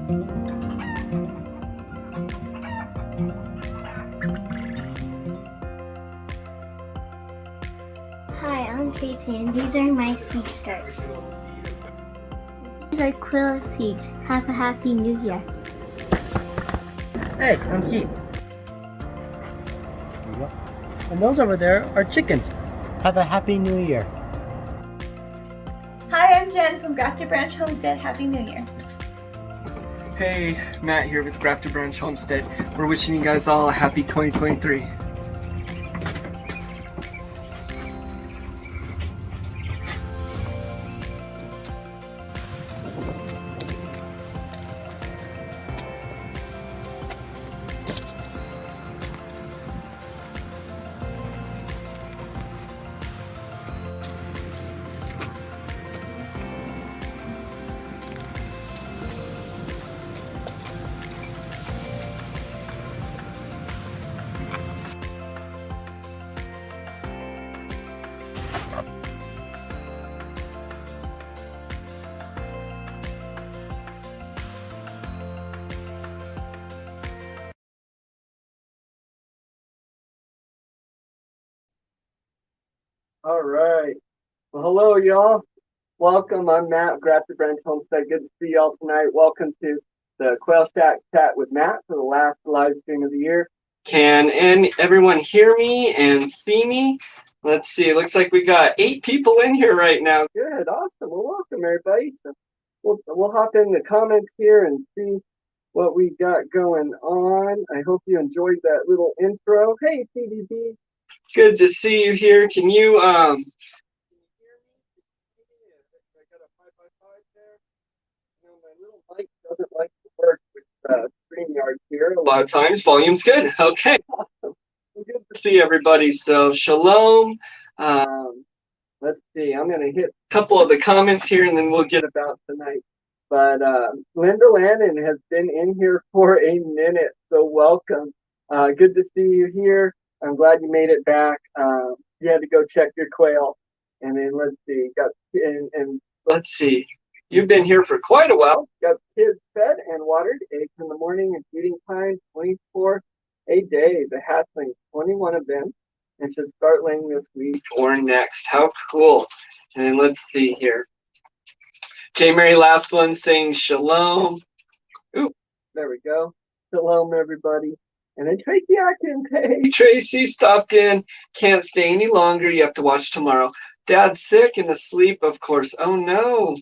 Hi, I'm Casey, and these are my seed starts. These are quill seeds. Have a happy new year. Hey, I'm Keith. And those over there are chickens. Have a happy new year. Hi, I'm Jen from Grafted Branch Homestead. Happy New Year. Hey, Matt here with Grafted Branch Homestead. We're wishing you guys all a happy 2023. All right. Well, hello, y'all. Welcome. I'm Matt, Grafted Branch Homestead. Good to see y'all tonight. Welcome to the Quail Shack Chat with Matt for the last live stream of the year. Can everyone hear me and see me? Let's see. It looks like we got 8 people in here right now. Good. Awesome. Well, welcome, everybody. So we'll hop in the comments here and see what we got going on. I hope you enjoyed that little intro. Hey, CDB. It's good to see you here. Can you hear me? I got a 5x5 there. You know, my little mic doesn't like to work with StreamYard here. A lot of times, volume's good. Okay. Awesome. Well, good to see everybody. So, shalom. Let's see. I'm going to hit a couple of the comments here, and then we'll get about tonight. But Linda Lannon has been in here for a minute, so welcome. Good to see you here. I'm glad you made it back. You had to go check your quail, and then let's see. And let's see. You've been here for quite a while. Got kids fed and watered, eggs in the morning, and feeding time 24 a day. The hatchlings, 21 of them, and should start laying this week or next. How cool! And then let's see here. J. Mary, last one, saying shalom. Ooh, there we go. Shalom, everybody. And then Tracy Atkins. Hey, Tracy stopped in. Can't stay any longer. You have to watch tomorrow. Dad's sick and asleep, of course. Oh, no.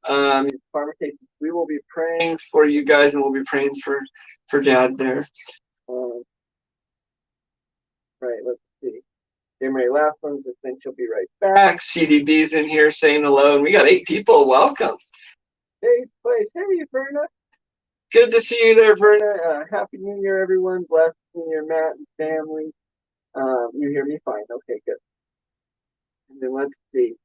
Farmer Casey, we will be praying for you guys, and we'll be praying for Dad there. Right, let's see. J. Mary, last one, just think she'll be right back. CDB's in here saying hello, and we got 8 people. Welcome. Hey, place. Hey, Verna. Good to see you there, Verna. Happy New Year, everyone. Blessed New Year, Matt and family. You hear me fine. Okay, good. And then let's see.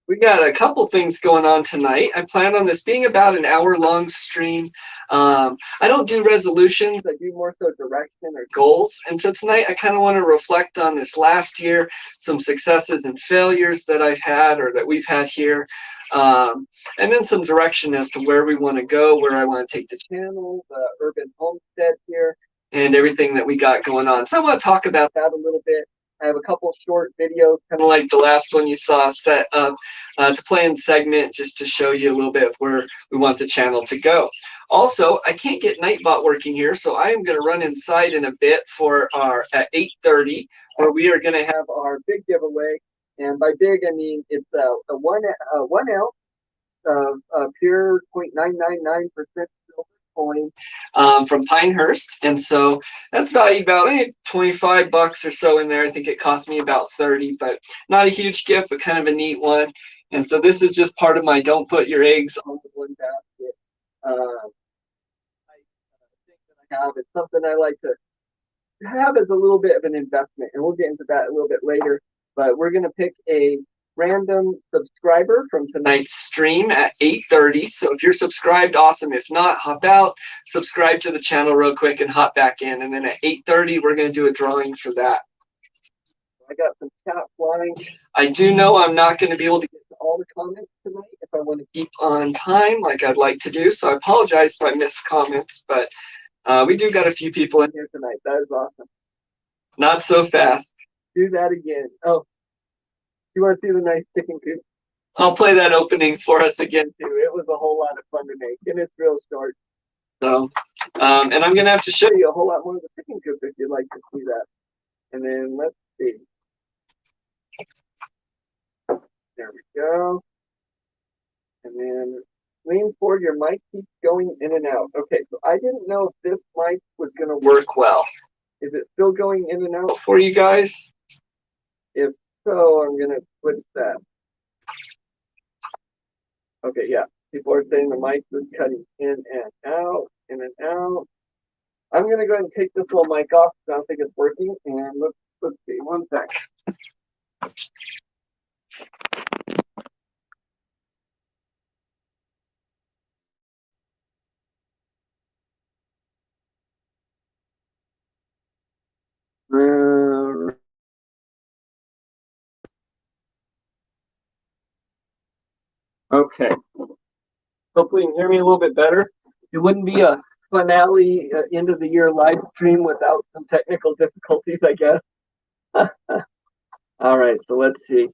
We got a couple things going on tonight. I plan on this being about an hour-long stream. I don't do resolutions. I do more so direction or goals. And so tonight I kind of want to reflect on this last year, some successes and failures that I've had or that we've had here, and then some direction as to where we want to go, where I want to take the channel, the urban homestead here, and everything that we got going on. So I want to talk about that a little bit. I have a couple short videos, kind of like the last one you saw, set up to play in segment just to show you a little bit of where we want the channel to go. Also, I can't get Nightbot working here, so I am going to run inside in a bit for our at 8:30, where we are going to have our big giveaway. And by big, I mean it's a 1 ounce of pure 0.999% silver coin from Pinehurst, and so that's valued about $25 or so in there. I think it cost me about 30, but not a huge gift, but kind of a neat one. And so this is just part of my don't put your eggs on the one basket. I think that I have. It's something I like to have as a little bit of an investment, and we'll get into that a little bit later. But we're going to pick a random subscriber from tonight's stream at 8:30. So if you're subscribed, awesome. If not, hop out, subscribe to the channel real quick, and hop back in. And then at 8:30, we're going to do a drawing for that. I got some chat flying. I do know I'm not going to be able to get to all the comments tonight. If I want to keep on time like I'd like to do. So I apologize if I miss comments, but we do got a few people in here tonight. That is awesome. Not so fast. Do that again. Oh, you want to see the nice chicken coop? I'll play that opening for us again too. It was a whole lot of fun to make, and it's real short. So, and I'm gonna have to show you a whole lot more of the chicken coop if you'd like to see that. And then let's see. There we go. And then lean forward. Your mic keeps going in and out. Okay, so I didn't know if this mic was gonna work well. Is it still going in and out for you guys? If so, I'm gonna switch that. Okay, yeah. People are saying the mic is cutting in and out, in and out. I'm gonna go ahead and take this little mic off because I don't think it's working. And let's see, one sec. Okay. Hopefully you can hear me a little bit better. It wouldn't be a finale end of the year live stream without some technical difficulties, I guess. All right, so let's see.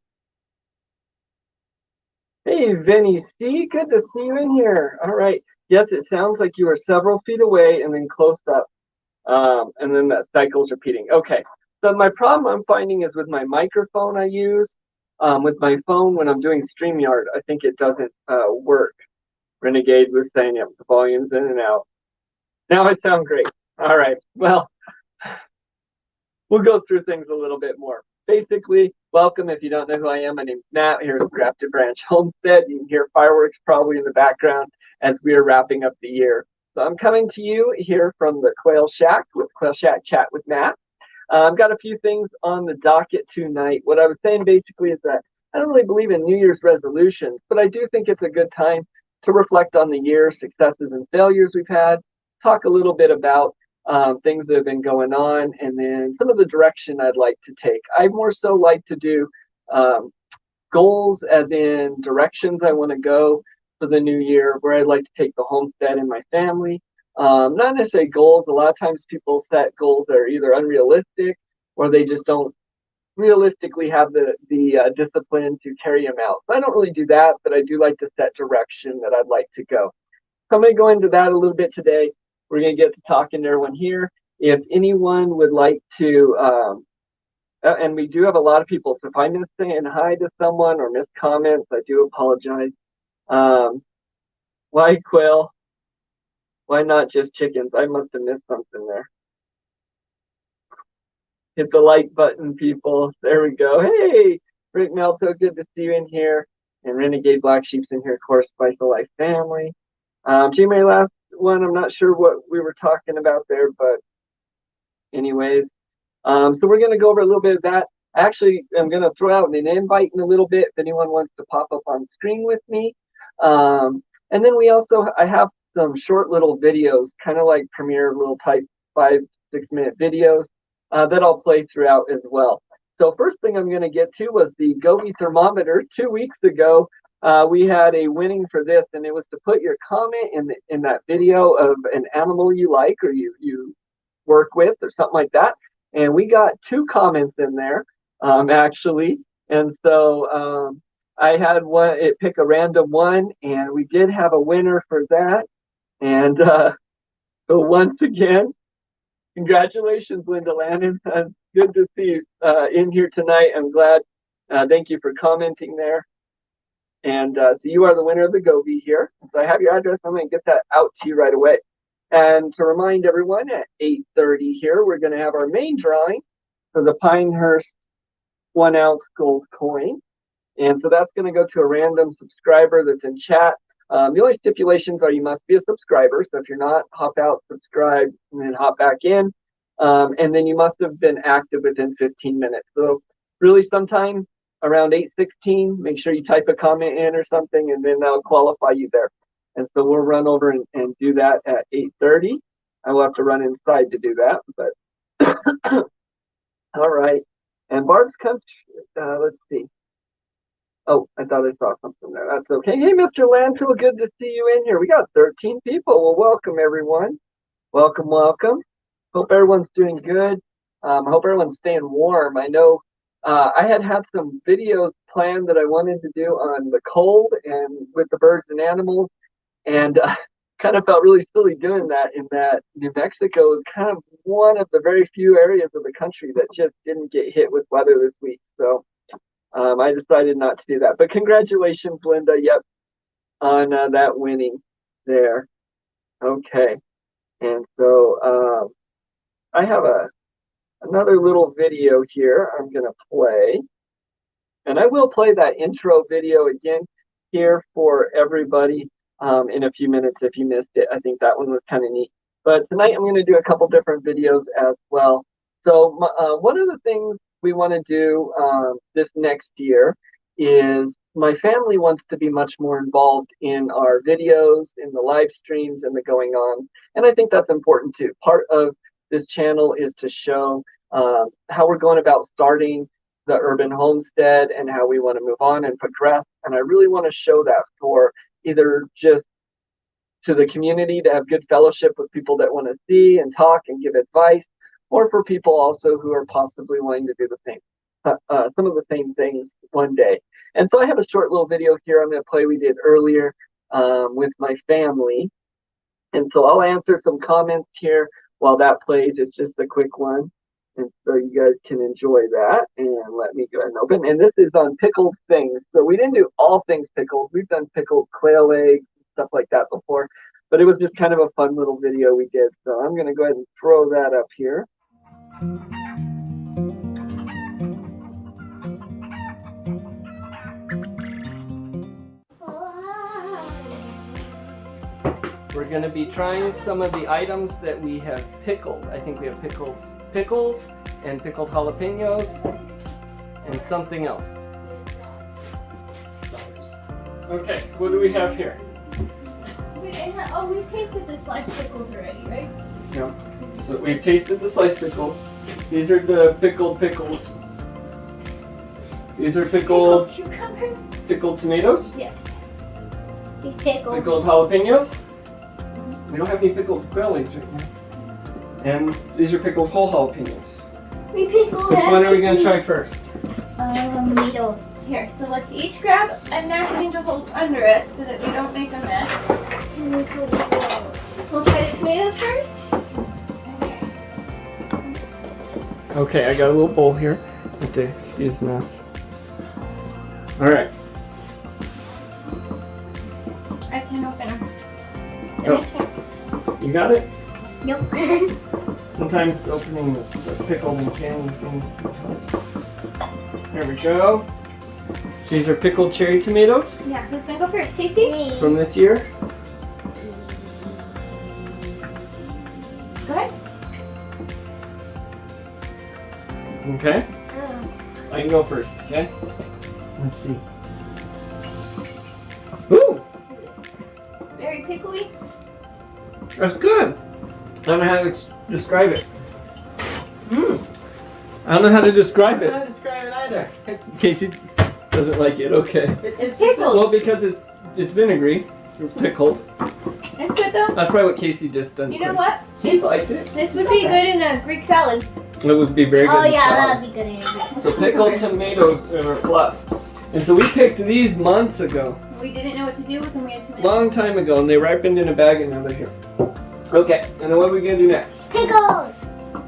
Hey, Vinny C, good to see you in here. All right. Yes, it sounds like you are several feet away and then close up. And then that cycle's repeating. Okay. So my problem I'm finding is with my microphone I use. With my phone when I'm doing StreamYard, I think it doesn't work. Renegade was saying it, the volume's in and out. Now I sound great. All right. Well, we'll go through things a little bit more. Basically, welcome. If you don't know who I am, my name's Matt here at Grafted Branch Homestead. You can hear fireworks probably in the background as we are wrapping up the year. So I'm coming to you here from the Quail Shack with Quail Shack Chat with Matt. I've got a few things on the docket tonight. What I was saying basically is that I don't really believe in New Year's resolutions, but I do think it's a good time to reflect on the year, successes and failures we've had, talk a little bit about things that have been going on, and then some of the direction I'd like to take. I more so like to do goals as in directions I want to go for the new year, where I'd like to take the homestead and my family. Not necessarily goals. A lot of times people set goals that are either unrealistic or they just don't realistically have the discipline to carry them out. So I don't really do that, but I do like to set direction that I'd like to go. So I'm going to go into that a little bit today. We're going to get to talking to everyone here. If anyone would like to, and we do have a lot of people, so if I miss saying hi to someone or miss comments, I do apologize. Why quail? Why not just chickens? I must have missed something there. Hit the like button, people. There we go. Hey, Rick Melto, good to see you in here. And Renegade Black Sheep's in here, of course, Spice of Life family. G-May, last one, I'm not sure what we were talking about there, but anyways. So we're going to go over a little bit of that. Actually, I'm going to throw out an invite in a little bit if anyone wants to pop up on screen with me. And then I have some short little videos, kind of like Premiere little type 5-6 minute videos that I'll play throughout as well. So first thing I'm going to get to was the Govee thermometer. 2 weeks ago, we had a winning for this, and it was to put your comment in that video of an animal you like or you work with or something like that. And we got 2 comments in there, actually. And so I had it pick a random one, and we did have a winner for that. And so once again, congratulations, Linda Lannon. Good to see you in here tonight. I'm glad. Thank you for commenting there. And so you are the winner of the Govee here. So I have your address. I'm going to get that out to you right away. And to remind everyone, at 8:30 here, we're going to have our main drawing for the Pinehurst 1 ounce gold coin. And so that's going to go to a random subscriber that's in chat. The only stipulations are you must be a subscriber. So if you're not, hop out, subscribe, and then hop back in. And then you must have been active within 15 minutes. So really sometime around 8:16, make sure you type a comment in or something, and then that'll qualify you there. And so we'll run over and do that at 8:30. I will have to run inside to do that, but all right. And Barb's country, let's see. Oh, I thought I saw something there. That's okay. Hey, Mr. Landfill, good to see you in here. We got 13 people. Well, welcome, everyone. Welcome, welcome. Hope everyone's doing good. Hope everyone's staying warm. I know I had some videos planned that I wanted to do on the cold and with the birds and animals, and kind of felt really silly doing that in that New Mexico is kind of one of the very few areas of the country that just didn't get hit with weather this week. So I decided not to do that. But congratulations, Linda. Yep, on that winning there. Okay. And so I have another little video here I'm going to play. And I will play that intro video again here for everybody in a few minutes if you missed it. I think that one was kind of neat. But tonight I'm going to do a couple different videos as well. So one of the things we want to do this next year is my family wants to be much more involved in our videos, in the live streams, and the going on. And I think that's important too. Part of this channel is to show how we're going about starting the urban homestead and how we want to move on and progress. And I really want to show that for either just to the community to have good fellowship with people that want to see and talk and give advice, or for people also who are possibly wanting to do the same, some of the same things one day. And so I have a short little video here I'm going to play we did earlier with my family. And so I'll answer some comments here while that plays. It's just a quick one. And so you guys can enjoy that. And let me go ahead and open. And this is on pickled things. So we didn't do all things pickled. We've done pickled quail eggs, stuff like that before. But it was just kind of a fun little video we did. So I'm going to go ahead and throw that up here. We're going to be trying some of the items that we have pickled. I think we have pickles and pickled jalapenos and something else. Okay, so what do we have here? We tasted the sliced pickles already, right? Yeah. So we've tasted the sliced pickles. These are the pickled pickles. These are pickled cucumbers? Pickled tomatoes. Yes. Pickled jalapenos. We don't have any pickled quail eggs right now. And these are pickled whole jalapenos. We pickled Which one are we going to try first? Tomato. Here, so let's each grab a napkin to hold under us so that we don't make a mess. We'll try the tomatoes first. Okay, I got a little bowl here. Excuse me. Alright. I can open them. Oh. You got it? Nope. Sometimes opening the pickle and canning things. There we go. These are pickled cherry tomatoes Yeah, who's gonna go first? Casey? from this year. Go ahead. Okay. I can go first, okay? Let's see. Ooh! Very pickly. That's good! I don't know how to describe it. I don't know how to describe I it. can't describe it either. Casey doesn't like it, okay. It's pickled. Well, because it's vinegary, it's pickled. It's good though. That's probably what Casey just done. You know what? He liked it. This would be good in a Greek salad. It would be very good. Oh in yeah, salad. that'd be good. In So pickled tomatoes are a plus. And so we picked these months ago, We didn't know what to do with them. We had tomatoes. long time ago, and they ripened in a bag and now they're here. Okay, and then what are we gonna do next? Pickles.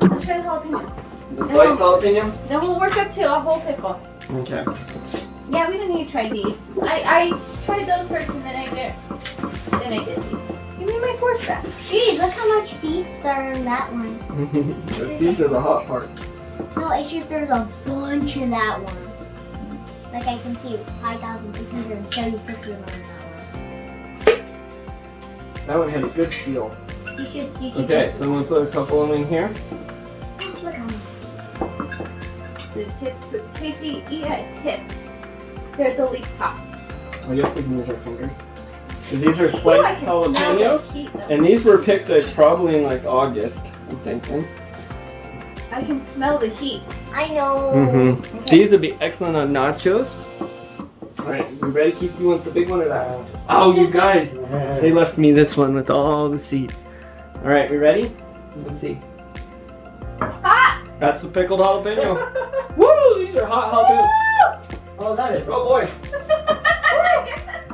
Let's try the jalapeno. The sliced jalapeno? Then we'll work up to a whole pickle. Okay. Yeah, we don't need to try these. I tried those first and then I did these. Give me my force back. Geez, look how much seeds are in that one. The seeds are the hot part. No, it's just there's a bunch in that one. Like I can see 5,676 of them in that one. That one had a good seal. You should. Okay, so I'm gonna put a couple of them in here. Look how much. The tip, but Casey, eat at a tip. They're at the leaf top. I guess we can use our fingers. So these are Ooh, I sliced can smell the jalapenos. heat, though. And these were picked probably in like August, I'm thinking. I can smell the heat. I know. Mm-hmm. Okay. These would be excellent on nachos. Alright, you ready? Keith, you want the big one or that one? Oh, you guys! They left me this one with all the seeds. Alright, we ready? Let's see. Hot! That's the pickled jalapeno. Woo! These are hot jalapenos. Oh, that is. Oh boy.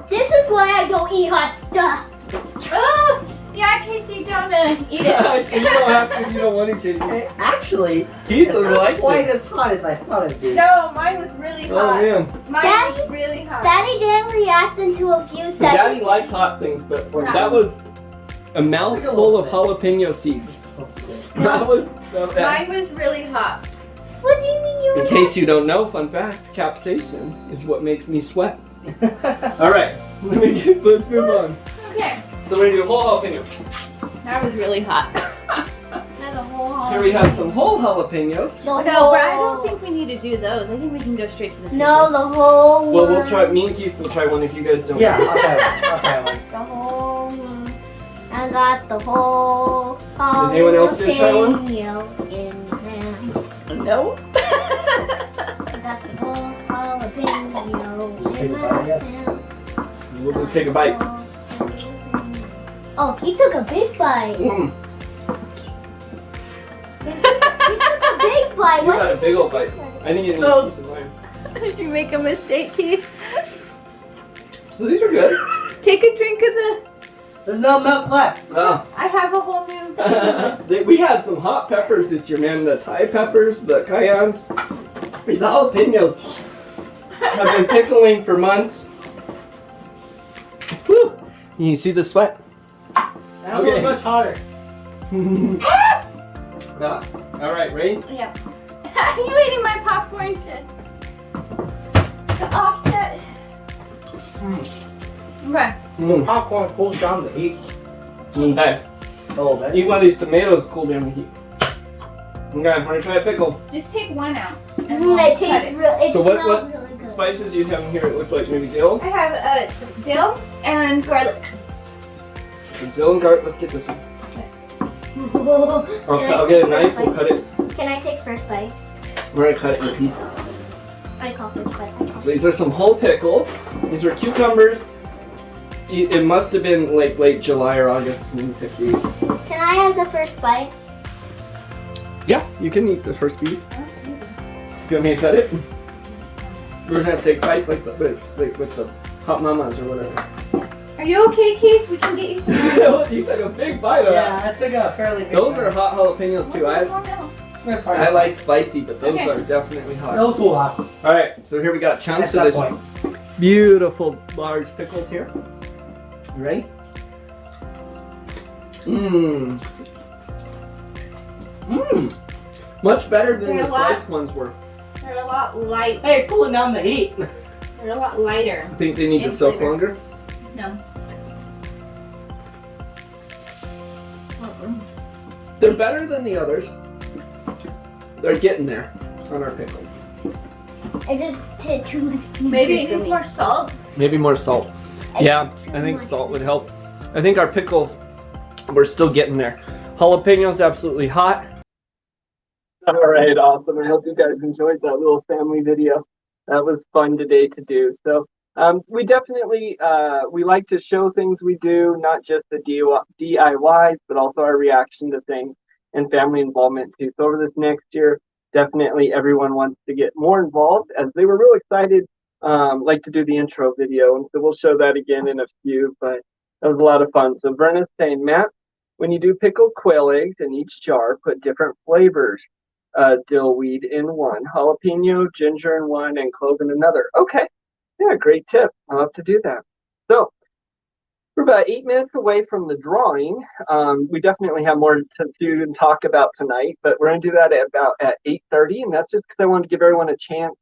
This is why I don't eat hot stuff. Oh, yeah, Casey, don't eat you it. don't have to, you don't want to, Casey. Actually, Keith it's not likes quite it. as hot as I thought it'd be. No, mine was really Oh hot. man. Mine Daddy- was really hot. Daddy didn't react into a few seconds. Daddy likes hot things, but that was a mouthful of jalapeno seeds. That was. Mine was really hot. What do you mean you In react? case you don't know, fun fact: capsaicin is what makes me sweat. All right, let's move on. Okay, So we're gonna do whole jalapeno. that was really hot. That's a whole Here we have some whole jalapenos. The No, whole- but I don't think we need to do those. I think we can go straight to the No, the whole Well, we'll one. try. Me and Keith will try one if you guys don't. Yeah, I'll try one. The whole one. I got the whole Does anyone else gonna try one? jalapeno in hand. No. I got the whole jalapeno Just take in a my bite, yes. hand. We'll just take a bite. Oh, he took a big bite. Mm, He took a big bite. you got a big old bite. I need to Oh. eat some mine. Did you make a mistake, Keith? So these are good. Take a drink of the. There's no milk left. Oh. I have a whole new. We had some hot peppers this year, man. The Thai peppers, the cayennes, these jalapenos have been pickling for months. Woo! You see the sweat? That Okay. was much hotter. Ah, all right, ready? Yeah. You eating my popcorn to offset? Okay. Popcorn cools down the heat. Okay. Oh, that. Eat one of these tomatoes, cool down the heat. Okay, I'm gonna try a pickle. Just take one out. And It we'll cut tastes it. real. It So what- smells what really good. Spices you have in here, it looks like maybe dill. I have dill and garlic. Dill and garlic, let's get this one. Can I I'll get a take knife, first we'll cut it. bite? Can I take first bite? We're gonna cut it in pieces. I call first bite. So these are some whole pickles. These are cucumbers. It must have been like late July or August when we picked these. Can I have the first bite? Yeah, you can eat the first piece. Do you want me to cut it? We're gonna have to take bites like with the hot mamas or whatever. Are you okay, Keith? We can get you some. You took a big bite of Yeah, that. I took a fairly big Those one. are hot jalapenos too. That's I fine. like spicy, but those Okay. are definitely hot. They'll cool off All right, so here we got chunks at of that this point. beautiful large pickles here. You ready? Mmm. Mmm. Much better than They're the a lot- sliced ones were. They're a lot light. Hey, it's cooling down the heat. They're a lot lighter. I think they need to In soak flavor. longer. No. They're better than the others. They're getting there on our pickles. I just did too much. Maybe it for needs me. more salt. Maybe more salt. It's Yeah, too I think much. salt would help. I think our pickles, we're still getting there. Jalapenos absolutely hot. All right, awesome. I hope you guys enjoyed that little family video. That was fun today to do. So we definitely, we like to show things we do, not just the DIYs, but also our reaction to things and family involvement too. So over this next year, definitely everyone wants to get more involved, as they were real excited, like to do the intro video. And so we'll show that again in a few, but that was a lot of fun. So Verna's saying, Matt, when you do pickled quail eggs in each jar, put different flavors. Dill weed in one, jalapeno, ginger in one, and clove in another. Okay, yeah, great tip. I'll have to do that. So we're about 8 minutes away from the drawing. We definitely have more to do and talk about tonight, but we're going to do that at 8:30, and that's just because I wanted to give everyone a chance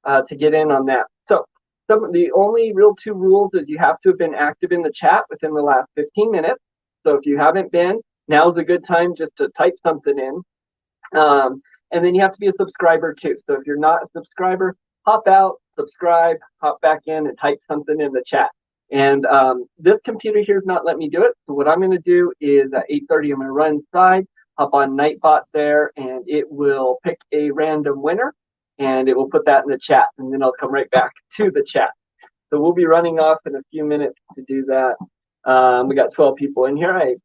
to get in on that. So the only real two rules is you have to have been active in the chat within the last 15 minutes. So if you haven't been, now's a good time just to type something in. And then you have to be a subscriber too. So if you're not a subscriber, hop out, subscribe, hop back in and type something in the chat. And this computer here is not letting me do it. So what I'm going to do is at 8:30, I'm going to run inside, hop on Nightbot there, and it will pick a random winner, and it will put that in the chat. And then I'll come right back to the chat. So we'll be running off in a few minutes to do that. We got 12 people in here.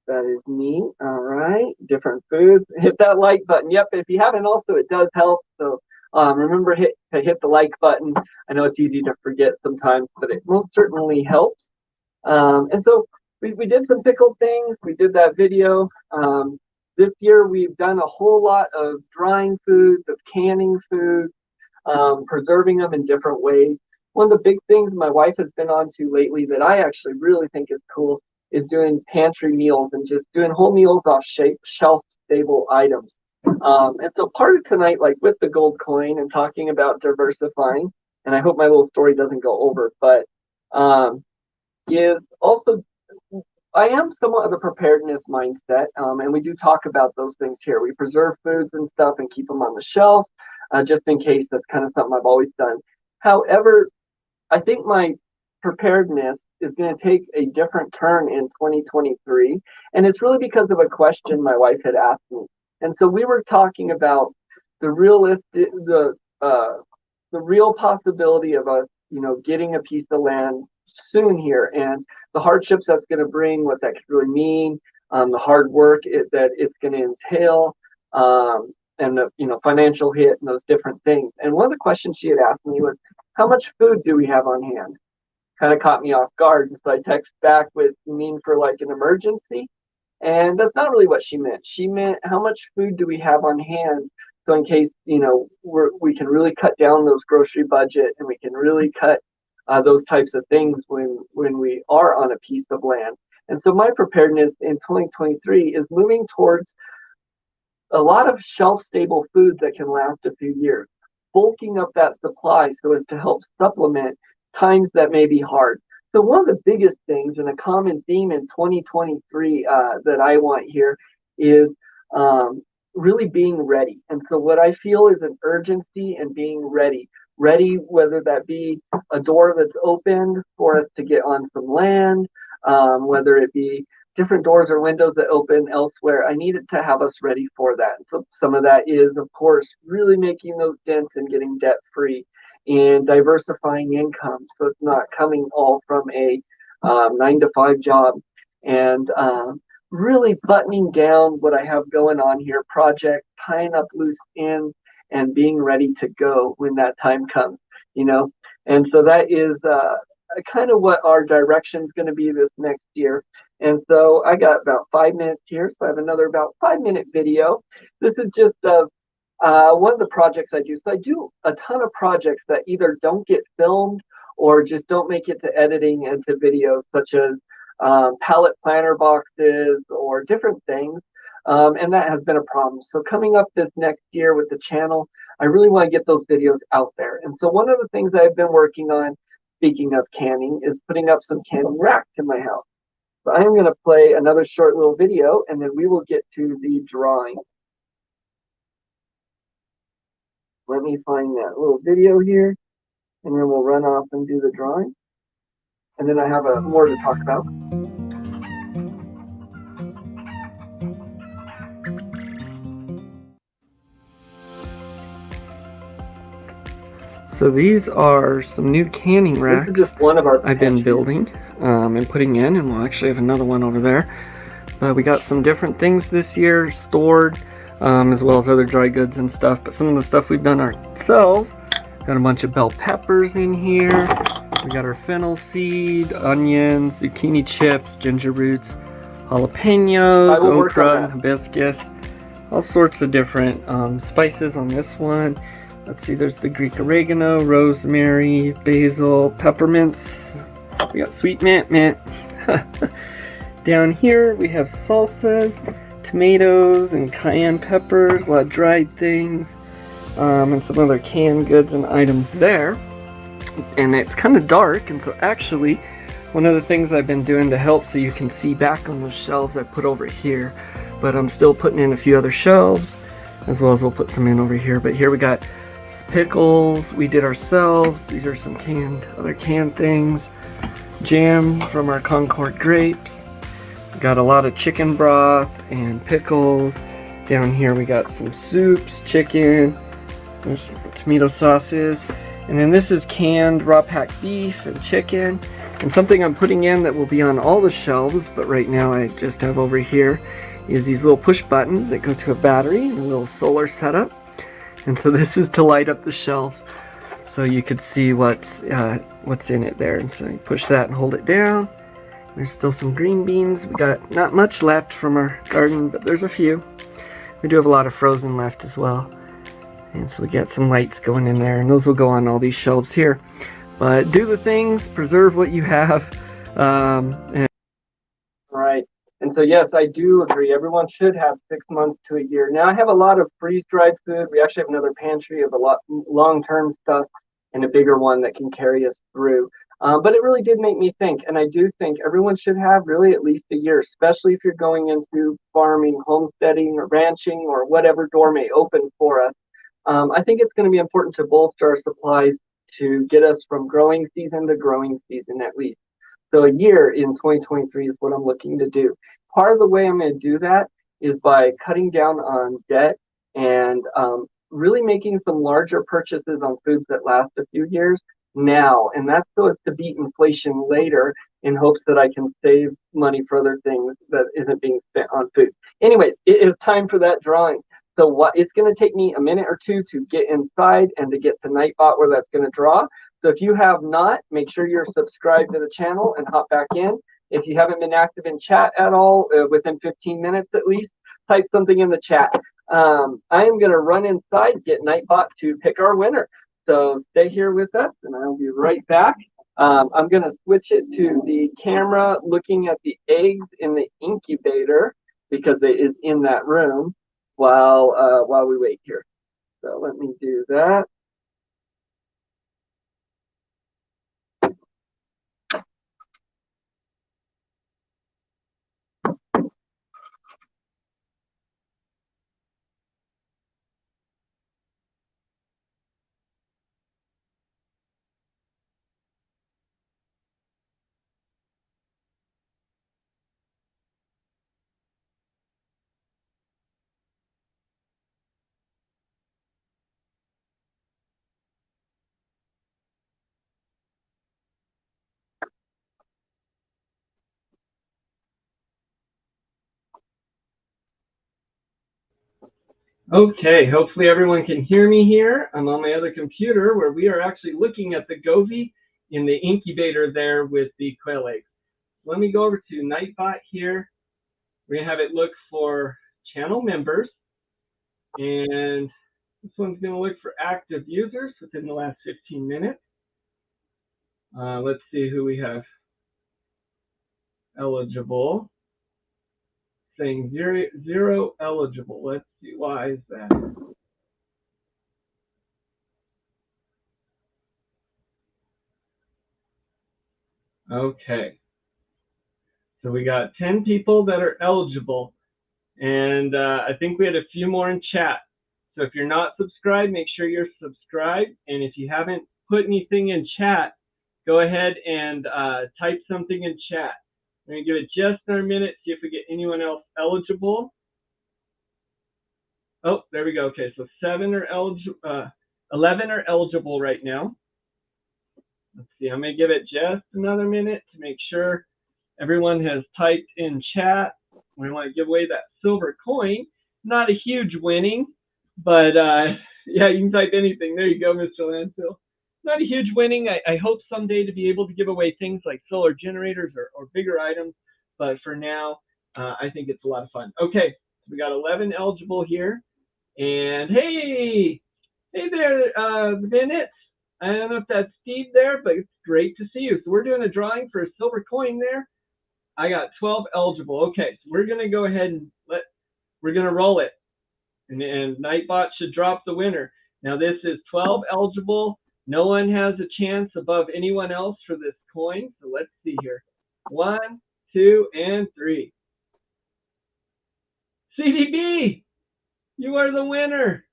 That is neat. All right, different foods. Hit that like button. Yep, if you haven't also, it does help. So remember to hit the like button. I know it's easy to forget sometimes, but it most certainly helps. And so we did some pickled things. We did that video. This year we've done a whole lot of drying foods, of canning foods, preserving them in different ways. One of the big things my wife has been on to lately that I actually really think is cool is doing pantry meals and just doing whole meals off shelf stable items. And so part of tonight, like with the gold coin and talking about diversifying, and I hope my little story doesn't go over, but is also, I am somewhat of a preparedness mindset, and we do talk about those things here. We preserve foods and stuff and keep them on the shelf, just in case. That's kind of something I've always done. However, I think my preparedness is going to take a different turn in 2023, and it's really because of a question my wife had asked me. And so we were talking about the real possibility of us, getting a piece of land soon here, and the hardships that's going to bring, what that could really mean, the hard work that it's going to entail, and the financial hit and those different things. And one of the questions she had asked me was, how much food do we have on hand? Kind of caught me off guard, and so I text back with, you mean for like an emergency? And that's not really what she meant. She meant, how much food do we have on hand, so in case we can really cut down those grocery budget, and we can really cut those types of things when we are on a piece of land. And so my preparedness in 2023 is moving towards a lot of shelf-stable foods that can last a few years, bulking up that supply so as to help supplement times that may be hard. So one of the biggest things, and a common theme in 2023 that I want here is really being ready. And so what I feel is an urgency and being ready. Ready, whether that be a door that's opened for us to get on some land, whether it be different doors or windows that open elsewhere. I need it to have us ready for that. So some of that is, of course, really making those dents and getting debt free and diversifying income, so it's not coming all from a 9-to-5 job, and really buttoning down what I have going on here, project, tying up loose ends, and being ready to go when that time comes, And so that is kind of what our direction is going to be this next year. And so I got about 5 minutes here, so I have another about 5-minute video. This is just one of the projects I do. So I do a ton of projects that either don't get filmed or just don't make it to editing and to videos, such as pallet planter boxes or different things. And that has been a problem. So coming up this next year with the channel, I really want to get those videos out there. And so one of the things I've been working on, speaking of canning, is putting up some canning racks in my house. So I'm going to play another short little video, and then we will get to the drawing. Let me find that little video here, and then we'll run off and do the drawing. And then I have more to talk about. So these are some new canning racks This is just one of our I've been building and putting in, and we'll actually have another one over there. But we got some different things this year stored, as well as other dry goods and stuff. But some of the stuff we've done ourselves, got a bunch of bell peppers in here. We got our fennel seed, onions, zucchini chips, ginger roots, jalapenos, okra, hibiscus, all sorts of different spices on this one. Let's see, there's the Greek oregano, rosemary, basil, peppermints. We got sweet mint. Down here we have salsas, tomatoes, and cayenne peppers, a lot of dried things, and some other canned goods and items there. And it's kind of dark, and so actually one of the things I've been doing to help so you can see back on those shelves I put over here, but I'm still putting in a few other shelves, as well as we'll put some in over here. But here we got pickles we did ourselves. These are some other canned things. Jam from our Concord grapes. We got a lot of chicken broth and pickles. Down here we got some soups, chicken, there's tomato sauces, And then this is canned raw packed beef and chicken. And something I'm putting in that will be on all the shelves, but right now I just have over here, is these little push buttons that go to a battery and a little solar setup. And so this is to light up the shelves, so you could see what's in it there. And so you push that and hold it down. There's still some green beans. We got not much left from our garden, but there's a few. We do have a lot of frozen left as well. And so we got some lights going in there, and those will go on all these shelves here. But do the things, preserve what you have. Right. And so yes, I do agree. Everyone should have 6 months to a year. Now I have a lot of freeze-dried food. We actually have another pantry of a lot long-term stuff and a bigger one that can carry us through. But it really did make me think, and I do think everyone should have really at least a year, especially if you're going into farming, homesteading, or ranching, or whatever door may open for us. I think it's going to be important to bolster our supplies to get us from growing season to growing season at least. So a year in 2023 is what I'm looking to do. Part of the way I'm going to do that is by cutting down on debt and really making some larger purchases on foods that last a few years now. And that's so as to beat inflation later in hopes that I can save money for other things that isn't being spent on food. Anyway, it is time for that drawing. So it's going to take me a minute or two to get inside and to get to Nightbot where that's going to draw. So if you have not, make sure you're subscribed to the channel and hop back in. If you haven't been active in chat at all, within 15 minutes at least, type something in the chat. I am going to run inside, get Nightbot to pick our winner. So stay here with us and I'll be right back. I'm going to switch it to the camera looking at the eggs in the incubator because it is in that room while we wait here. So let me do that. Okay, hopefully everyone can hear me here. I'm on my other computer where we are actually looking at the Govee in the incubator there with the quail eggs. Let me go over to Nightbot here. We're going to have it look for channel members. And this one's going to look for active users within the last 15 minutes. Let's see who we have eligible. Saying zero eligible. Let's see, why is that? Okay. So we got 10 people that are eligible. And I think we had a few more in chat. So if you're not subscribed, make sure you're subscribed. And if you haven't put anything in chat, go ahead and type something in chat. We're going to give it just another minute, see if we get anyone else eligible. Oh, there we go. Okay, so 11 are eligible right now. Let's see, I'm going to give it just another minute to make sure everyone has typed in chat. We want to give away that silver coin. Not a huge winning, but yeah, you can type anything. There you go, Mr. Landfill. Not a huge winning. I hope someday to be able to give away things like solar generators or bigger items, but for now, I think it's a lot of fun. Okay, so we got 11 eligible here. And hey there, Bennett. I don't know if that's Steve there, but it's great to see you. So we're doing a drawing for a silver coin there. I got 12 eligible. Okay, so we're going to go ahead and we're going to roll it. And Nightbot should drop the winner. Now this is 12 eligible. No one has a chance above anyone else for this coin. So let's see here. 1, 2, and 3. CDB, you are the winner.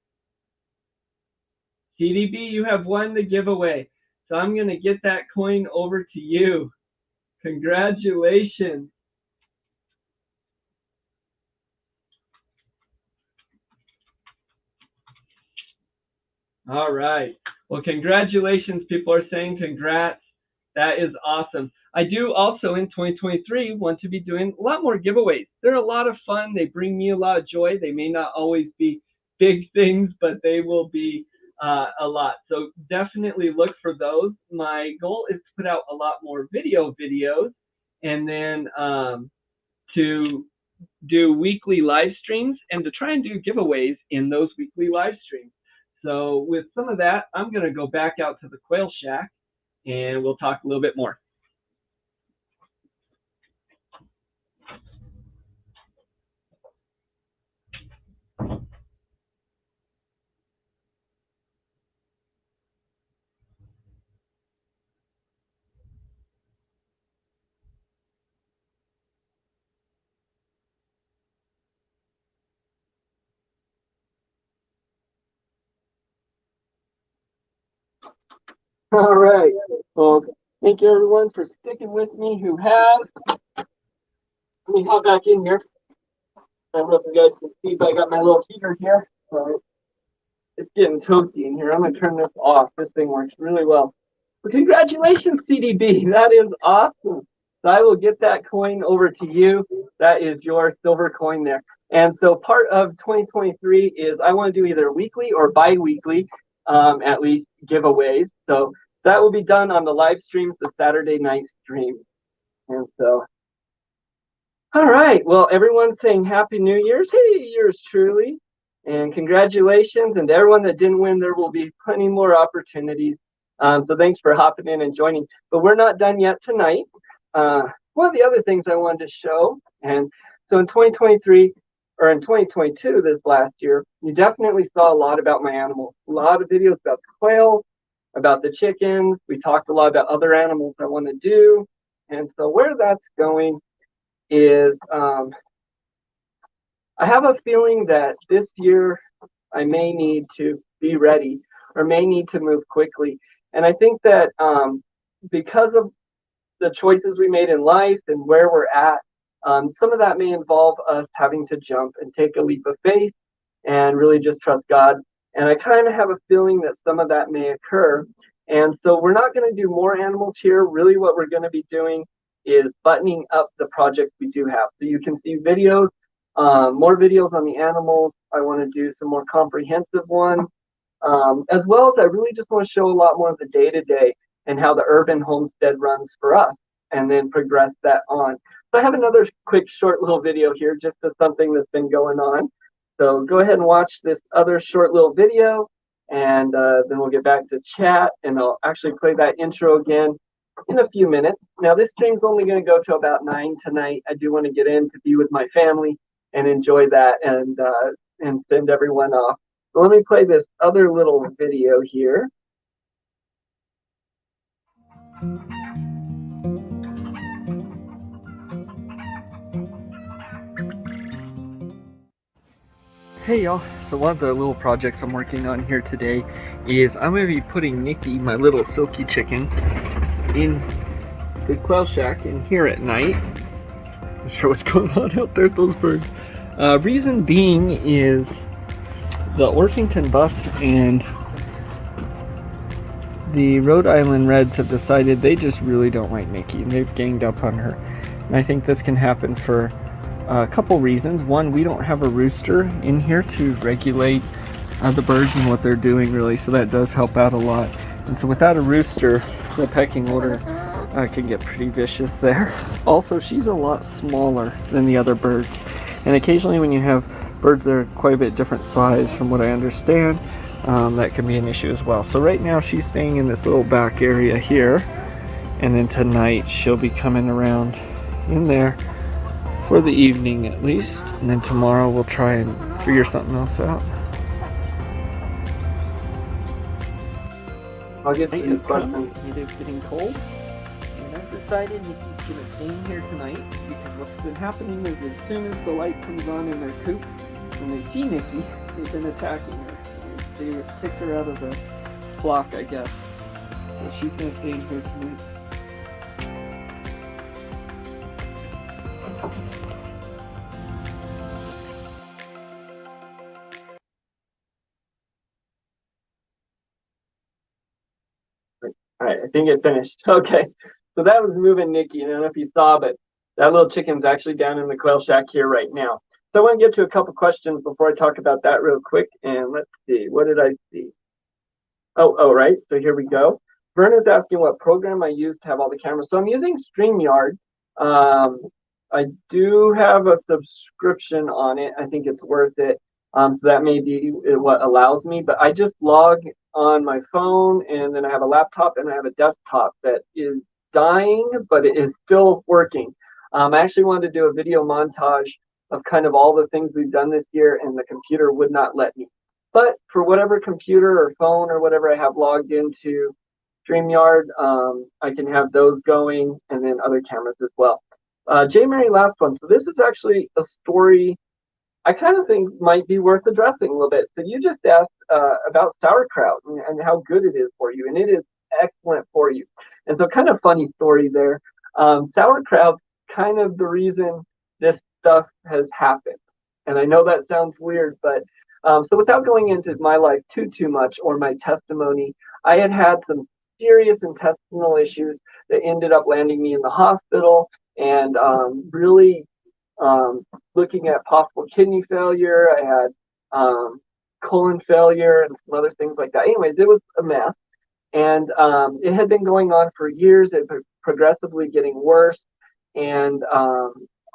CDB, you have won the giveaway. So I'm going to get that coin over to you. Congratulations. All right. Well, congratulations. People are saying congrats. That is awesome. I do also in 2023 want to be doing a lot more giveaways. They're a lot of fun. They bring me a lot of joy. They may not always be big things, but they will be a lot. So definitely look for those. My goal is to put out a lot more videos and then to do weekly live streams and to try and do giveaways in those weekly live streams. So with some of that, I'm going to go back out to the quail shack and we'll talk a little bit more. All right. Well, thank you everyone for sticking with me who have. Let me hop back in here. I don't know if you guys can see, but I got my little heater here. It's getting toasty in here. I'm going to turn this off. This thing works really well. Well, congratulations, CDB. That is awesome. So I will get that coin over to you. That is your silver coin there. And so part of 2023 is I want to do either weekly or bi-weekly, at least giveaways. So that will be done on the live streams, the Saturday night stream. And so, all right. Well, everyone's saying Happy New Year's. Hey, yours truly. And congratulations. And to everyone that didn't win, there will be plenty more opportunities. So thanks for hopping in and joining. But we're not done yet tonight. One of the other things I wanted to show, and so in 2023, or in 2022, this last year, you definitely saw a lot about my animals. A lot of videos about the quail, about the chickens. We talked a lot about other animals I want to do. And so where that's going is I have a feeling that this year I may need to be ready or may need to move quickly. And I think that because of the choices we made in life and where we're at, some of that may involve us having to jump and take a leap of faith and really just trust God. And I kind of have a feeling that some of that may occur. And so we're not going to do more animals here. Really what we're going to be doing is buttoning up the projects we do have. So you can see videos, more videos on the animals. I want to do some more comprehensive ones, as well as I really just want to show a lot more of the day-to-day and how the urban homestead runs for us, and then progress that on. So I have another quick short little video here, just as something that's been going on. So go ahead and watch this other short little video, and then we'll get back to chat, and I'll actually play that intro again in a few minutes. Now this stream's only going to go to about 9 tonight. I do want to get in to be with my family and enjoy that and send everyone off. So let me play this other little video here. Hey y'all, so one of the little projects I'm working on here today is I'm going to be putting Nikki, my little silky chicken, in the quail shack in here at night. I'm not sure what's going on out there with those birds. Reason being is the Orpington Buffs and the Rhode Island Reds have decided they just really don't like Nikki, and they've ganged up on her. And I think this can happen for a couple reasons. One, we don't have a rooster in here to regulate the birds and what they're doing really, so that does help out a lot. And so without a rooster, the pecking order can get pretty vicious there. Also, she's a lot smaller than the other birds, and occasionally when you have birds that are quite a bit different size, from what I understand, that can be an issue as well. So right now she's staying in this little back area here, and then tonight she'll be coming around in there for the evening at least, and then tomorrow we'll try and figure something else out. I'll get night is coming. It is getting cold, and I've decided Nikki's gonna stay in here tonight because what's been happening is as soon as the light comes on in their coop, when they see Nikki, they've been attacking her. They kicked her out of the flock, I guess. So she's gonna stay in here tonight. All right, I think it finished. Okay, so that was moving Nikki. I don't know if you saw, but that little chicken's actually down in the quail shack here right now. So I want to get to a couple questions before I talk about that real quick. And let's see, what did I see? Oh, right. So here we go. Verna's asking what program I use to have all the cameras. So I'm using StreamYard. I do have a subscription on it. I think it's worth it. So that may be what allows me. But I just log on my phone, and then I have a laptop and I have a desktop that is dying, but it is still working. I actually wanted to do a video montage of kind of all the things we've done this year, and the computer would not let me. But for whatever computer or phone or whatever I have logged into StreamYard, I can have those going, and then other cameras as well. J. Mary, last one. So this is actually a story I kind of think might be worth addressing a little bit. So you just asked about sauerkraut and how good it is for you, and it is excellent for you. And so kind of funny story there. Sauerkraut, kind of the reason this stuff has happened. And I know that sounds weird, but so without going into my life too much or my testimony, I had some serious intestinal issues that ended up landing me in the hospital, and really looking at possible kidney failure. I had colon failure and some other things like that. Anyways, it was a mess, and it had been going on for years. It was progressively getting worse, and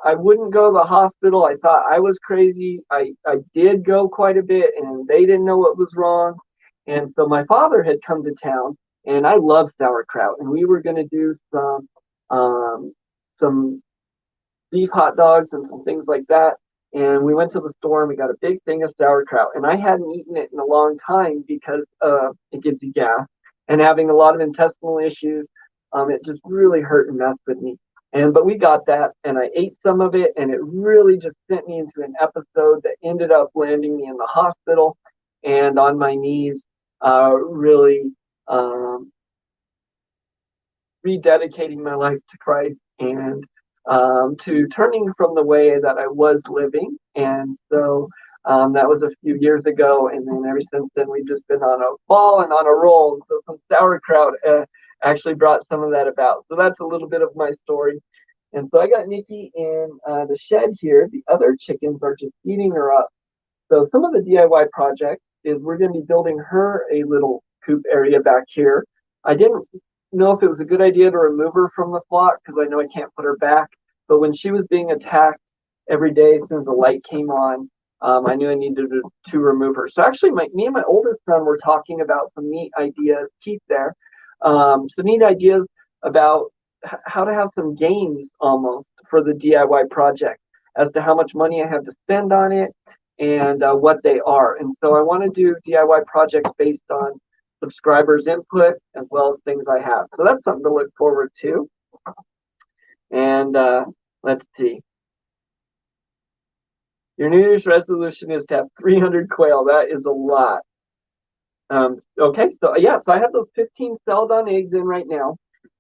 I wouldn't go to the hospital. I thought I was crazy. I did go quite a bit, and they didn't know what was wrong. And so my father had come to town, and I love sauerkraut, and we were going to do some beef hot dogs and some things like that. And we went to the store and we got a big thing of sauerkraut, and I hadn't eaten it in a long time because it gives you gas, and having a lot of intestinal issues, it just really hurt and messed with me. But we got that, and I ate some of it, and it really just sent me into an episode that ended up landing me in the hospital and on my knees, really rededicating my life to Christ, and to turning from the way that I was living. And so that was a few years ago, and then ever since then we've just been on a ball and on a roll. So some sauerkraut actually brought some of that about. So that's a little bit of my story. And so I got Nikki in the shed here. The other chickens are just eating her up. So some of the DIY project is we're going to be building her a little coop area back here. I didn't know if it was a good idea to remove her from the flock because I know I can't put her back. But when she was being attacked every day as soon as the light came on, I knew I needed to remove her. So actually, me and my oldest son were talking about some neat ideas. Keith there, some neat ideas about how to have some games almost for the DIY project as to how much money I have to spend on it and what they are. And so I want to do DIY projects based on subscribers' input as well as things I have. So that's something to look forward to. And let's see. Your New Year's resolution is to have 300 quail. That is a lot. Okay, so yeah, so I have those 15 Celadon eggs in right now.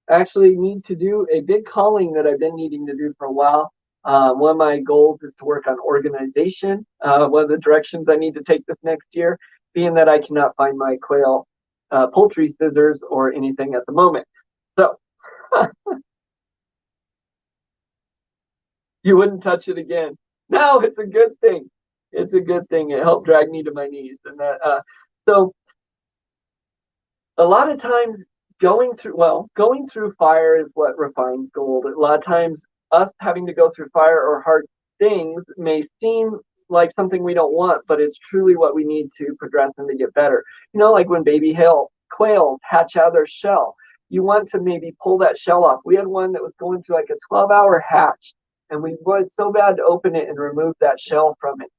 I actually need to do a big calling that I've been needing to do for a while. One of my goals is to work on organization. One of the directions I need to take this next year, being that I cannot find my quail poultry scissors or anything at the moment. So you wouldn't touch it again. No, it's a good thing. It's a good thing. It helped drag me to my knees. And that, so a lot of times going through fire is what refines gold. A lot of times us having to go through fire or hard things may seem like something we don't want, but it's truly what we need to progress and to get better. You know, like when baby quails hatch out of their shell, you want to maybe pull that shell off. We had one that was going through like a 12-hour hatch, and we wanted so bad to open it and remove that shell from it.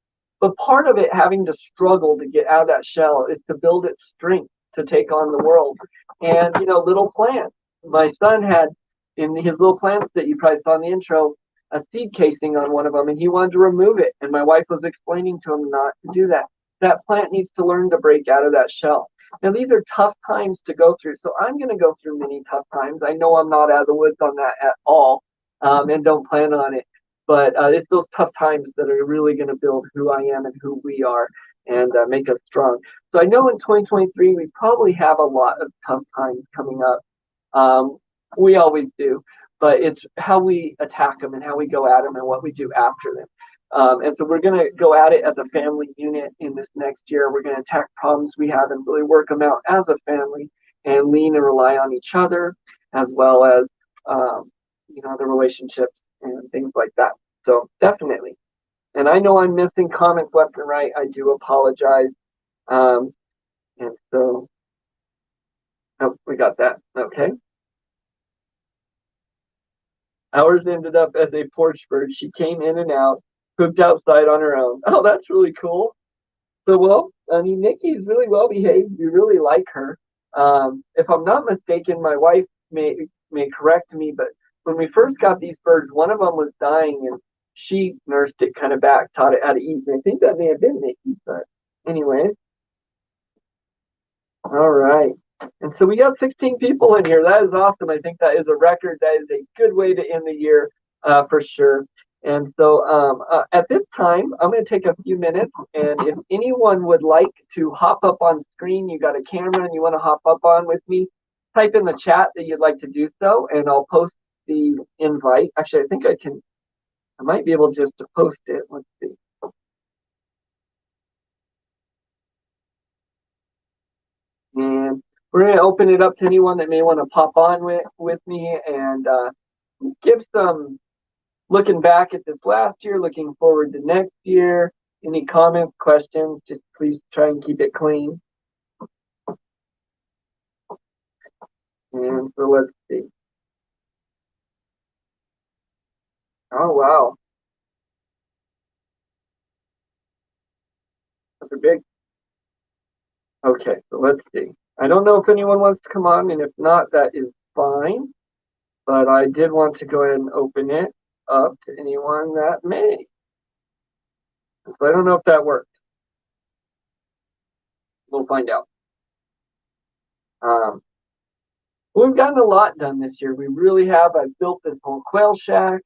But part of it having to struggle to get out of that shell is to build its strength to take on the world. And, you know, little plants. My son had in his little plants that you probably saw in the intro, a seed casing on one of them, and he wanted to remove it. And my wife was explaining to him not to do that. That plant needs to learn to break out of that shell. Now, these are tough times to go through. So I'm going to go through many tough times. I know I'm not out of the woods on that at all, and don't plan on it. But it's those tough times that are really going to build who I am and who we are and make us strong. So I know in 2023, we probably have a lot of tough times coming up. We always do, but it's how we attack them and how we go at them and what we do after them. And so we're going to go at it as a family unit in this next year. We're going to attack problems we have and really work them out as a family and lean and rely on each other, as well as, the relationships and things like that. So definitely. And I know I'm missing comments left and right. I do apologize. And so, we got that. Okay. Ours ended up as a porch bird. She came in and out, pooped outside on her own. Oh, that's really cool. So, well, I mean, Nikki's really well behaved. We really like her. If I'm not mistaken, my wife may correct me, but when we first got these birds, one of them was dying, and she nursed it kind of back, taught it how to eat. And I think that may have been Nikki, but anyways. All right. And so we got 16 people in here. That is awesome. I think that is a record. That is a good way to end the year for sure. And so at this time, I'm going to take a few minutes. And if anyone would like to hop up on screen, you got a camera and you want to hop up on with me, type in the chat that you'd like to do so, and I'll post the invite. Actually, I think I might be able just to post it. Let's see. And we're going to open it up to anyone that may want to pop on with me and give some looking back at this last year, looking forward to next year. Any comments, questions, just please try and keep it clean. And so let's see. Oh, wow. That's a big. Okay, so let's see. I don't know if anyone wants to come on, and if not, that is fine. But I did want to go ahead and open it up to anyone that may. So I don't know if that worked. We'll find out. We've gotten a lot done this year. We really have. I've built this whole quail shack,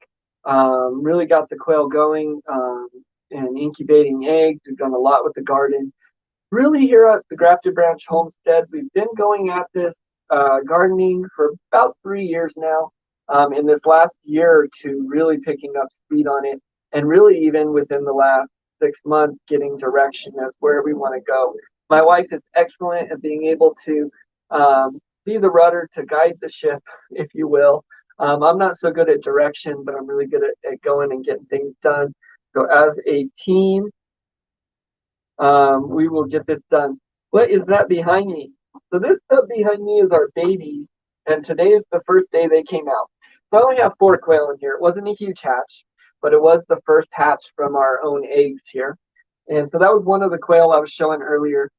really got the quail going and incubating eggs. We've done a lot with the garden. Really here at the Grafted Branch Homestead, we've been going at this gardening for about 3 years now. In this last year or two, really picking up speed on it, and really even within the last 6 months, getting direction as where we want to go. My wife is excellent at being able to be the rudder to guide the ship, if you will. I'm not so good at direction, but I'm really good at going and getting things done. So as a team, we will get this done. What is that behind me? So this stuff behind me is our babies, and today is the first day they came out. So I only have 4 quail in here. It wasn't a huge hatch, but it was the first hatch from our own eggs here. And so that was one of the quail I was showing earlier.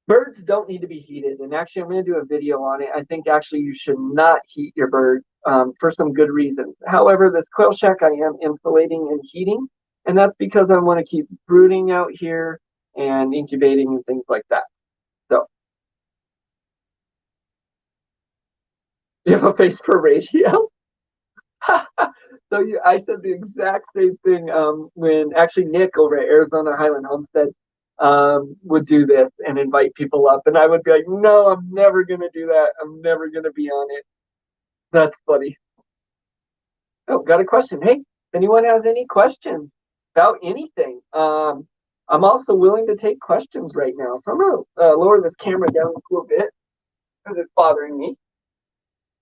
Birds don't need to be heated, and actually I'm going to do a video on it. I think actually you should not heat your birds for some good reasons. However, this quail shack I am insulating and heating, and that's because I want to keep brooding out here and incubating and things like that. So you have a face for radio? So I said the exact same thing when actually Nick over at Arizona Highland Homestead would do this and invite people up, and I would be like, no, I'm never going to do that. I'm never going to be on it. That's funny. Oh, got a question. Hey, if anyone has any questions about anything, I'm also willing to take questions right now. So I'm going to lower this camera down a little bit because it's bothering me.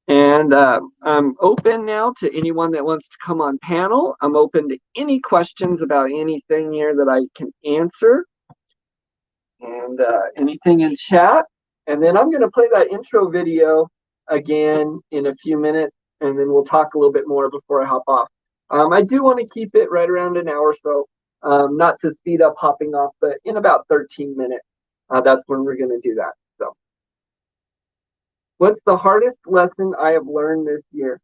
And I'm open now to anyone that wants to come on panel. I'm open to any questions about anything here that I can answer. And anything in chat. And then I'm going to play that intro video again in a few minutes, and then we'll talk a little bit more before I hop off. I do want to keep it right around an hour, so not to speed up hopping off, but in about 13 minutes, that's when we're going to do that. So, what's the hardest lesson I have learned this year?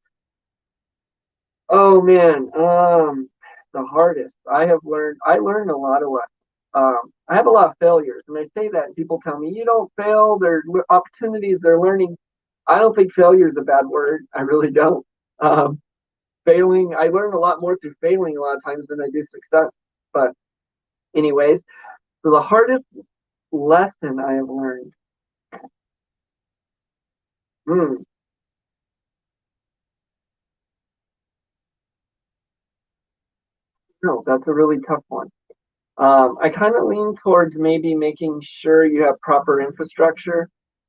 Oh man, the hardest I learned a lot of lessons. I have a lot of failures, and I say that, and people tell me, you don't fail, there are opportunities, they're learning. I don't think failure is a bad word. I really don't. Failing, I learn a lot more through failing a lot of times than I do success. But anyways, so the hardest lesson I have learned. Hmm. No, that's a really tough one. I kind of lean towards maybe making sure you have proper infrastructure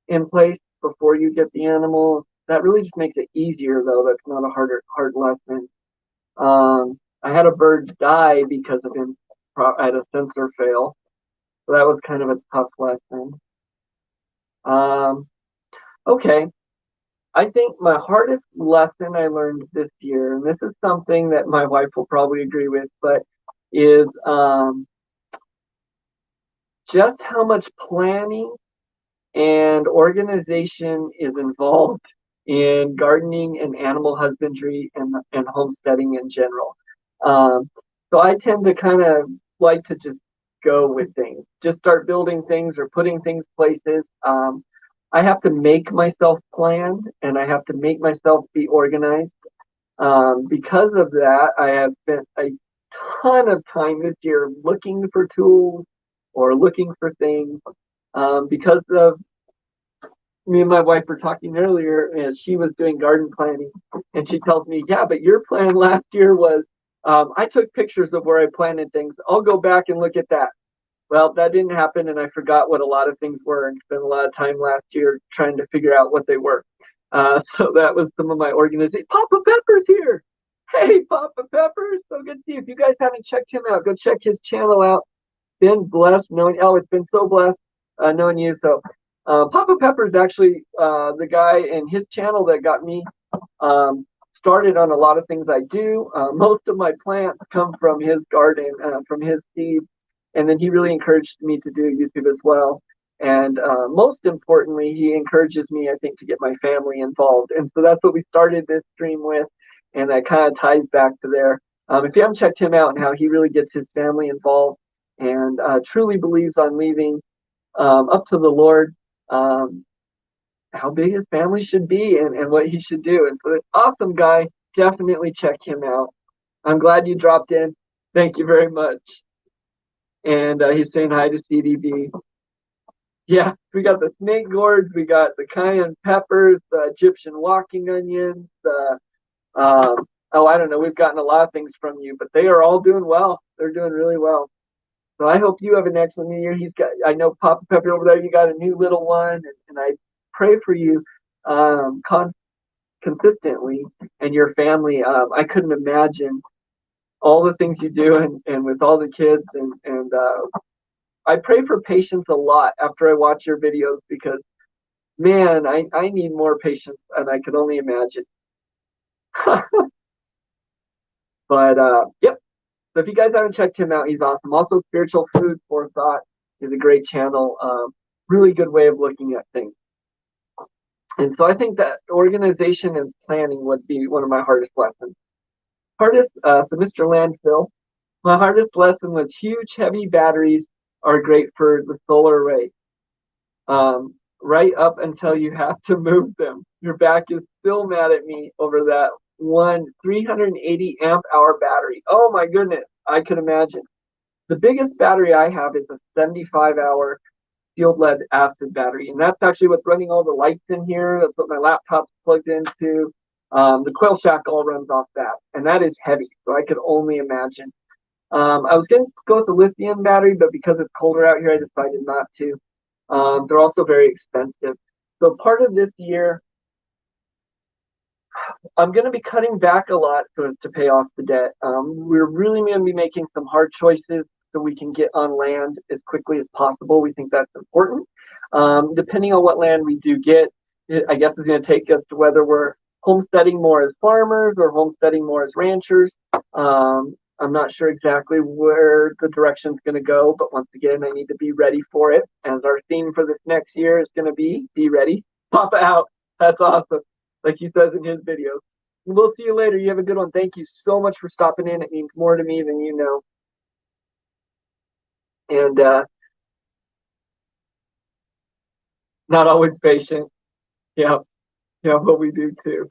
in place before you get the animal. That really just makes it easier, though. That's not a hard lesson. I had a bird die because of him. I had a sensor fail, so that was kind of a tough lesson. Um, okay, I think my hardest lesson I learned this year, and this is something that my wife will probably agree with, but is just how much planning and organization is involved in gardening and animal husbandry and homesteading in general. So I tend to kind of like to just go with things, just start building things or putting things places. I have to make myself plan and I have to make myself be organized. Because of that, I have spent a ton of time this year looking for tools or looking for things. Because of me and my wife were talking earlier, and she was doing garden planning, and she tells me, "Yeah, but your plan last year was I took pictures of where I planted things. I'll go back and look at that." Well, that didn't happen, and I forgot what a lot of things were, and spent a lot of time last year trying to figure out what they were. So that was some of my organization. Papa Pepper's here. Hey, Papa Pepper, so good to see you. If you guys haven't checked him out, go check his channel out. Been blessed knowing. Oh, it's been so blessed knowing you. So Papa Pepper is actually the guy in his channel that got me started on a lot of things I do. Most of my plants come from his garden, from his seeds, and then he really encouraged me to do YouTube as well. And most importantly, he encourages me, I think, to get my family involved. And so that's what we started this stream with, and that kind of ties back to there. If you haven't checked him out and how he really gets his family involved and truly believes on leaving up to the Lord how big his family should be and what he should do. And so it's awesome guy. Definitely check him out. I'm glad you dropped in. Thank you very much. And he's saying hi to CDB. Yeah, we got the snake gourds, we got the cayenne peppers, the Egyptian walking onions, oh, I don't know, we've gotten a lot of things from you, but they are all doing well. They're doing really well. So I hope you have an excellent new year. I know Papa Pepper over there, you got a new little one, and I pray for you consistently and your family. I couldn't imagine all the things you do and with all the kids and I pray for patience a lot after I watch your videos because man, I need more patience and I could only imagine. But yep. So if you guys haven't checked him out, he's awesome. Also, Spiritual Food Forethought is a great channel. Really good way of looking at things. And so I think that organization and planning would be one of my hardest lessons. So Mr. Landfill, my hardest lesson was huge, heavy batteries are great for the solar array. Right up until you have to move them. Your back is still mad at me over that one 380 amp hour battery. Oh my goodness, I can imagine. The biggest battery I have is a 75-hour field lead acid battery, and that's actually what's running all the lights in here. That's what my laptop's plugged into. The Quail Shack all runs off that, and that is heavy, so I could only imagine. I was going to go with the lithium battery, but because it's colder out here, I decided not to. They're also very expensive. So part of this year, I'm going to be cutting back a lot to pay off the debt. We're really going to be making some hard choices so we can get on land as quickly as possible. We think that's important. Depending on what land we do get, I guess it's going to take us to whether we're homesteading more as farmers or homesteading more as ranchers. I'm not sure exactly where the direction's going to go, but once again, I need to be ready for it. As our theme for this next year is going to be ready, pop out. That's awesome. Like he says in his videos. We'll see you later. You have a good one. Thank you so much for stopping in. It means more to me than you know. And not always patient. Yeah, but we do too.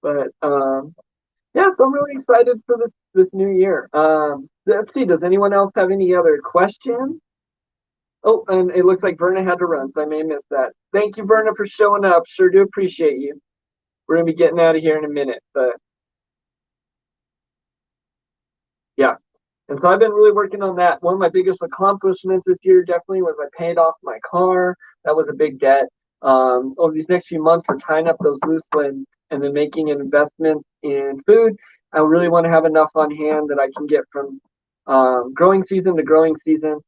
But yeah, so I'm really excited for this new year. Let's see, does anyone else have any other questions? Oh, and it looks like Verna had to run, so I may miss that. Thank you, Verna, for showing up. Sure do appreciate you. We're going to be getting out of here in a minute, but yeah. And so I've been really working on that. One of my biggest accomplishments this year definitely was I paid off my car. That was a big debt. Over these next few months, we're tying up those loose ends and then making an investment in food. I really want to have enough on hand that I can get from growing season to growing season.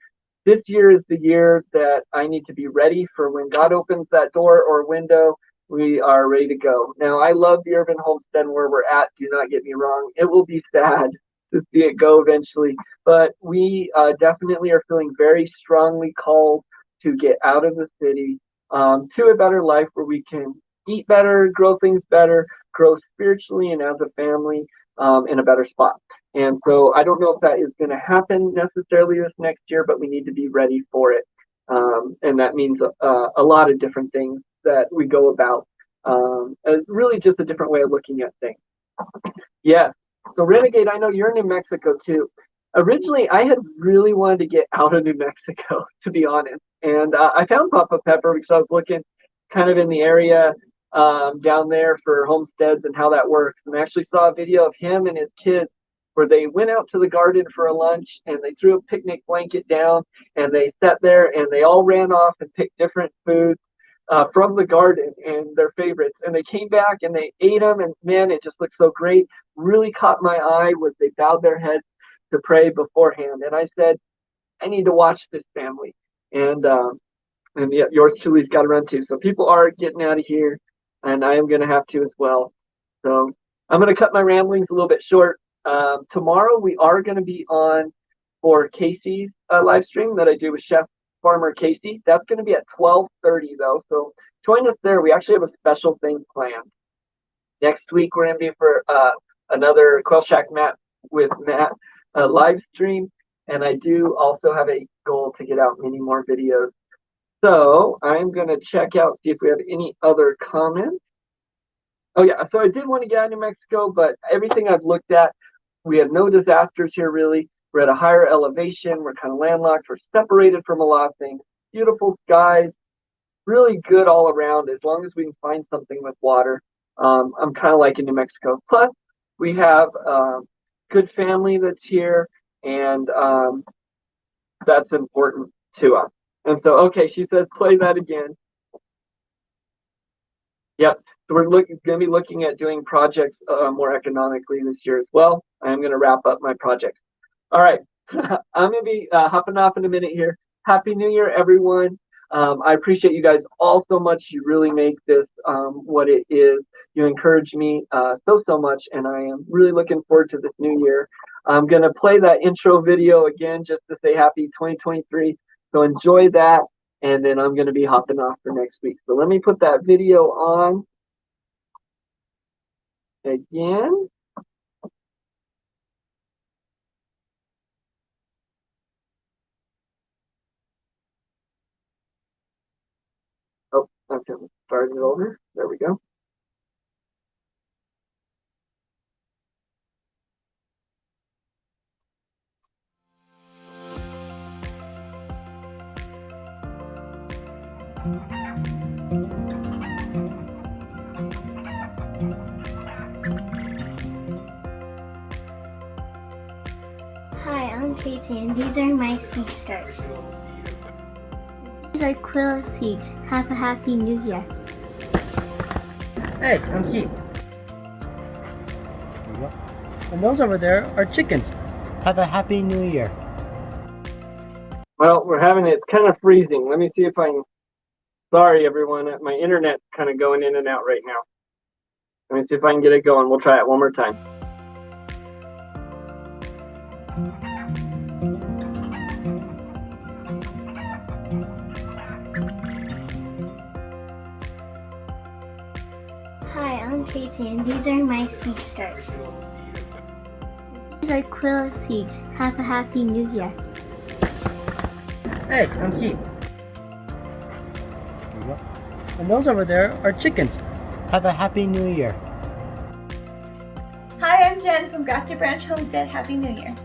This year is the year that I need to be ready for when God opens that door or window. We are ready to go. Now, I love the urban homestead and where we're at. Do not get me wrong. It will be sad to see it go eventually, but we definitely are feeling very strongly called to get out of the city to a better life where we can eat better, grow things better, grow spiritually and as a family in a better spot. And so I don't know if that is going to happen necessarily this next year, but we need to be ready for it. And that means a lot of different things that we go about. Really just a different way of looking at things. Yeah. So Renegade, I know you're in New Mexico too. Originally, I had really wanted to get out of New Mexico, to be honest. And I found Papa Pepper because I was looking kind of in the area down there for homesteads and how that works. And I actually saw a video of him and his kids where they went out to the garden for a lunch and they threw a picnic blanket down and they sat there and they all ran off and picked different foods from the garden and their favorites. And they came back and they ate them, and man, it just looked so great. Really caught my eye was they bowed their heads to pray beforehand. And I said, I need to watch this family. And yeah, yours truly's got to run too. So people are getting out of here, and I am going to have to as well. So I'm going to cut my ramblings a little bit short. Tomorrow we are going to be on for Casey's live stream that I do with Chef Farmer Casey. That's going to be at 12:30 though. So join us there. We actually have a special thing planned. Next week we're going to be for another Quail Shack Matt with Matt live stream. And I do also have a goal to get out many more videos. So I'm going to check out, see if we have any other comments. Oh yeah, so I did want to get out of New Mexico, but everything I've looked at, we have no disasters here really. We're at a higher elevation. We're kind of landlocked. We're separated from a lot of things. Beautiful skies, really good all around as long as we can find something with water. I'm kind of liking New Mexico. Plus, we have good family that's here, and that's important to us. And so, okay, she says, play that again. Yep. So we're going to be looking at doing projects more economically this year as well. I'm going to wrap up my projects. All right. I'm going to be hopping off in a minute here. Happy New Year, everyone. I appreciate you guys all so much. You really make this what it is. You encourage me so much, and I am really looking forward to this new year. I'm going to play that intro video again just to say happy 2023. So enjoy that, and then I'm going to be hopping off for next week. So let me put that video on again. Oh, okay, let's start it over. There we go. Hi, I'm Casey, and these are my seed starts. These are quill seeds. Have a happy new year. Hey, I'm Keith. And those over there are chickens. Have a happy new year. Well, we're having it. It's kind of freezing. Let me see if I can. Sorry, everyone. My internet's kind of going in and out right now. Let me see if I can get it going. We'll try it one more time. Hi, I'm Casey, and these are my seed starts. These are quill seeds. Have a happy new year. Hey, I'm Keith. And those over there are chickens. Have a happy new year. Hi, I'm Jen from Grafted Branch Homestead. Happy New Year.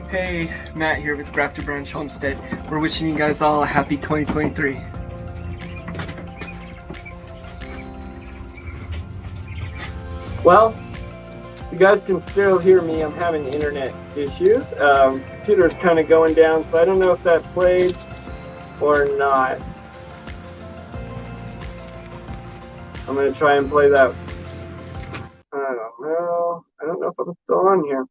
Hey, Matt here with Grafted Branch Homestead. We're wishing you guys all a happy 2023. Well, you guys can still hear me. I'm having internet issues. Computer's kind of going down, so I don't know if that played or not. I'm going to try and play that. I don't know. I don't know if I'm still on here.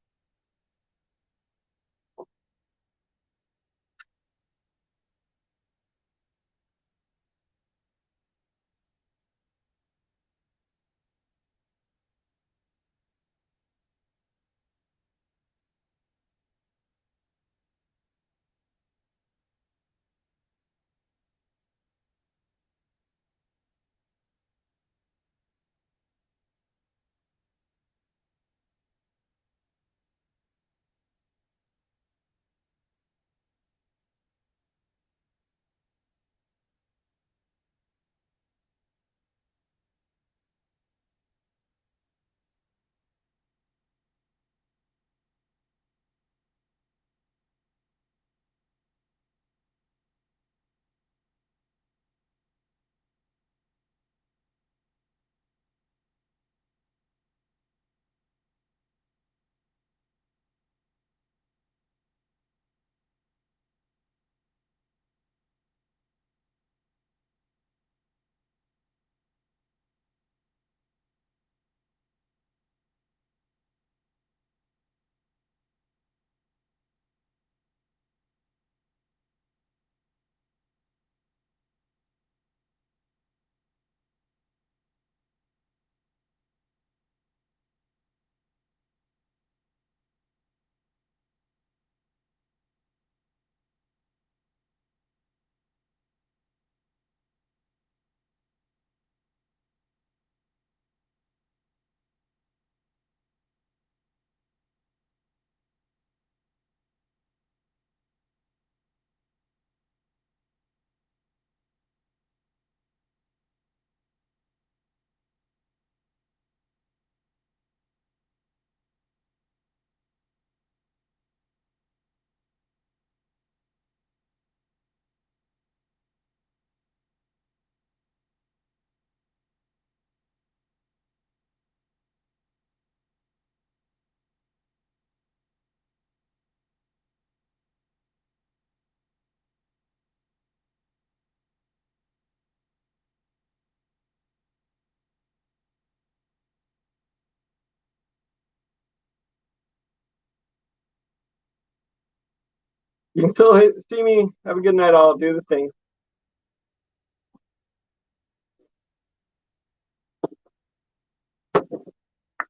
You can still see me. Have a good night, all. Do the thing.